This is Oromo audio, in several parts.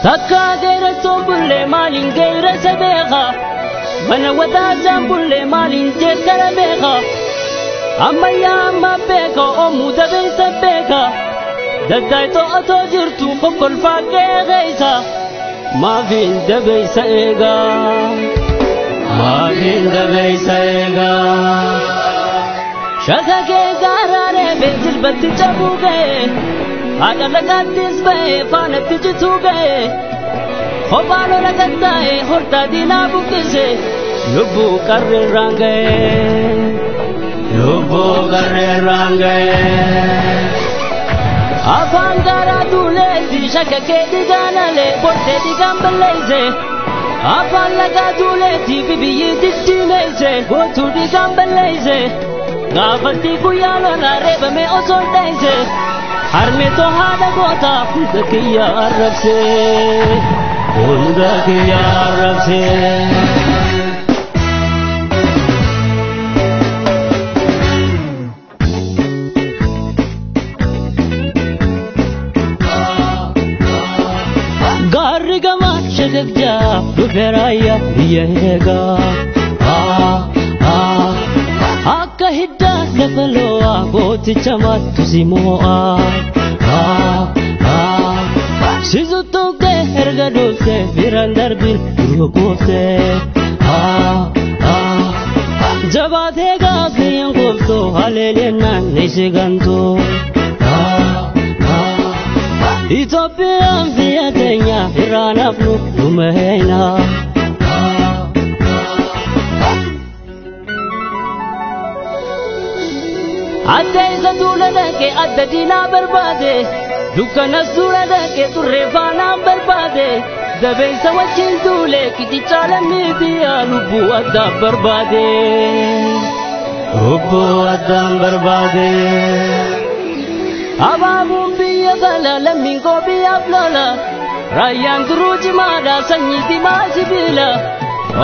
takka geera tombulle maalin geera sabeeqa mana wadaajaan bulle maalin jeekara beeqa ammayyaa amma beeka oomuu dabeessa beeka daddaay to'atoo jirtu kokkolfaa qeeqeeysa maafiin dabeeysa eegaa maafiin dabeeysa eegaa shaka kee gaaraaree beesilbatti cabuu ga'e haadha lagaattis ba'e faanatti jituu ga'e kophaan ola gattaa'e hortaa diinaa buqqise lubbuu qarreerraan ga'e lubbuu qarreerraan ga'e afaan gaaraa duuleetti shaka kee dhigaanalee boodee dhigaan balleeyse afaan lagaa duuleetti bibiyyi diddiimeeyse gootuu dhigaan balleeyse gaafatti guyyaa lolaa reebame osoo dheeyse harme too haadha goota hunda kiyya arrabsee hunda kiyya arrabsee gaarri gama shagagjaa dhufeeraayya biyya eegaa akka hiddaa lafa lo'aa gooticha mattu si moo'aa si zuttuuqee erga dhuftee biraan darbiin durba gooftee jabaatee gaaffiin gooftoo haleelennaan neeshee gantoo Itoophiyaan biyya teenya irraan hafnu numa heeynaa adda isa duula dhaqee adda diinaa barbaade dukkanas duula dhaqee turree faanaan barbaade dabeessa wajjin duule kiticha lammii biyyaa lubbuu addaan barbaade lubbuu addaan barbaade abaabuun biyya bala lammiin koo biyyaaf lola raayyaan duruu cimaadha sanyii dimaa sibiila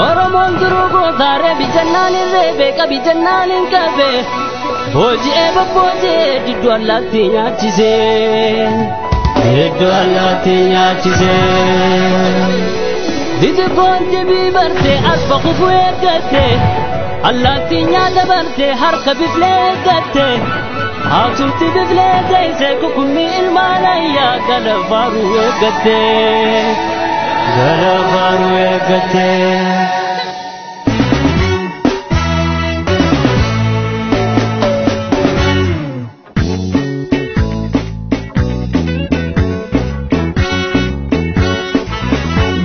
oromoon duruu gootaaree bijannaan hin reebe qabi jannaan hin qabe hoji'ee bobboojee didduu allaattii nyaachisee didduu allaattii nyaachisee didikoon debii bartee asfa kufuu eeggatte allaattii nyaata bartee harka biflee eeggatte haasumti biflee teeyse kukummi ilmaanayyaa gala faaruu eeggatte gala faaruu eeggatte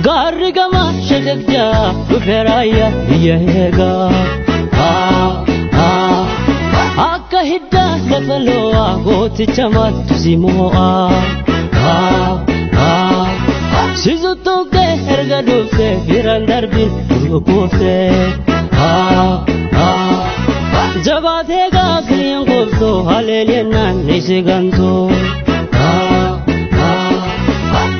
gaarri gama shagagjaa dhufeeraayya biyya eegaa akka hiddaa lafa lo'aa gooticha mattu si moo'aa si zuttuuqee erga dhuftee biraan darbiin durba gooftee jabaatee gaaffiin gooftoo haleelennaan neeshee gantoo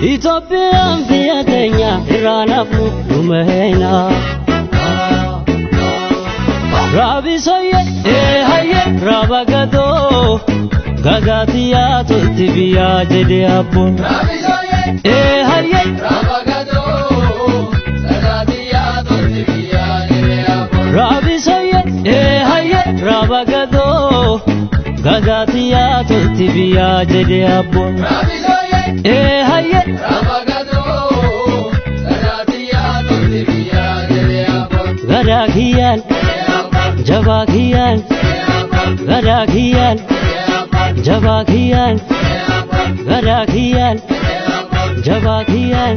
Itoophiyaan biyya teenya irraan hafnu numa heeynaa Rabisoye haye rabagado gagatiya totti biya jede abbo Rabisoye haye rabagado gagatiya totti biya jede abbo Rabisoye haye rabagado gagatiya totti biya jede abbo Rabisoye haye rabagado gagatiya totti biya jede abbo Gadakiyan Jabakiyan Gadakiyan Jabakiyan Gadakiyan Jabakiyan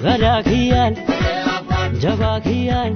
Gadakiyan Jabakiyan